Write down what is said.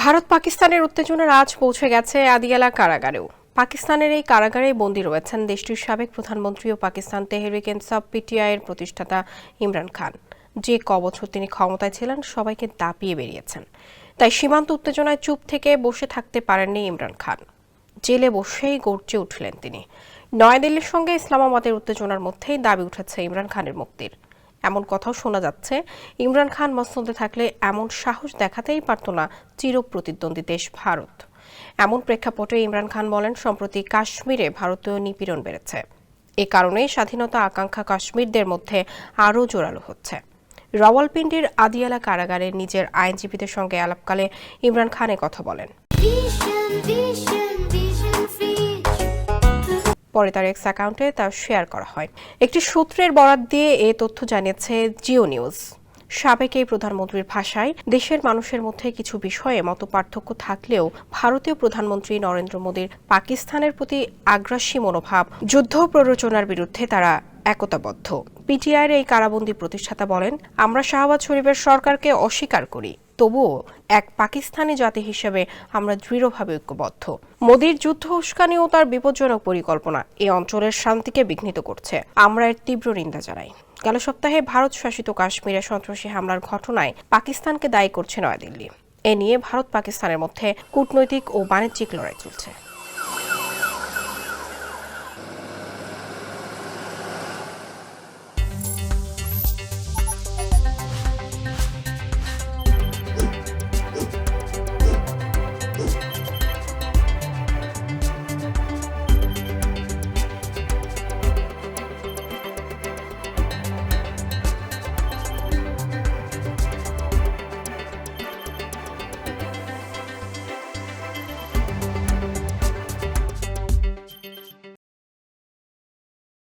ভারত পাকিস্তানের উত্তেজনার আজ পৌঁছে গেছে আদিয়ালা কারাগারেও। পাকিস্তানের এই কারাগারে বন্দী রয়েছেন দেশটির সাবেক প্রধানমন্ত্রী ও পাকিস্তান তেহরিক ইনসাফ পিটিআইয়ের প্রতিষ্ঠাতা ইমরান খান। যে কবছর তিনি ক্ষমতায় ছিলেন সবাইকে দাপিয়ে বেরিয়েছেন। তাই সীমান্ত উত্তেজনায় চুপ থেকে বসে থাকতে পারেননি ইমরান খান। জেলে বসেই গর্জে উঠলেন তিনি। নয়াদিল্লির সঙ্গে ইসলামাবাদের উত্তেজনার মধ্যেই দাবি উঠেছে ইমরান খানের মুক্তির। এমন কথাও শোনা যাচ্ছে, ইমরান খান মসনদে থাকলে এমন সাহস দেখাতেই পারত না চিরপ্রতিদ্বন্দ্বী দেশ ভারত। এমন প্রেক্ষাপটে ইমরান খান বলেন, সম্প্রতি কাশ্মীরে ভারতীয় নিপীড়ন বেড়েছে। এ কারণে স্বাধীনতা আকাঙ্ক্ষা কাশ্মীরদের মধ্যে আরও জোরালো হচ্ছে। রাওয়ালপিন্ডির আদিয়ালা কারাগারে নিজের আইনজীবীদের সঙ্গে আলাপকালে ইমরান খান কথা বলেন। পরে তার এক্স অ্যাকাউন্টে তা শেয়ার করা হয়। একটি সূত্রের বরাত দিয়ে এ তথ্য জানিয়েছে জিও নিউজ। সাবেক এই প্রধানমন্ত্রীর ভাষায়, দেশের মানুষের মধ্যে কিছু বিষয়ে মতপার্থক্য থাকলেও ভারতীয় প্রধানমন্ত্রী নরেন্দ্র মোদীর পাকিস্তানের প্রতি আগ্রাসী মনোভাব, যুদ্ধ প্ররোচনার বিরুদ্ধে তারা একতাবদ্ধ। পিটিআইয়ের এই কারাবন্দী প্রতিষ্ঠাতা বলেন, আমরা শাহবাজ শরীফের সরকারকে অস্বীকার করি, তবুও এক পাকিস্তানি জাতি হিসেবে আমরা দৃঢ়ভাবে ঐক্যবদ্ধ। মোদীর যুদ্ধ উস্কানি ও তার বিপজ্জনক পরিকল্পনা এই অঞ্চলের শান্তিকে বিঘ্নিত করছে। আমরা এর তীব্র নিন্দা জানাই। গেল সপ্তাহে ভারত শাসিত কাশ্মীরে সন্ত্রাসী হামলার ঘটনায় পাকিস্তানকে দায়ী করছে নয়াদিল্লি। এ নিয়ে ভারত পাকিস্তানের মধ্যে কূটনৈতিক ও বাণিজ্যিক লড়াই চলছে।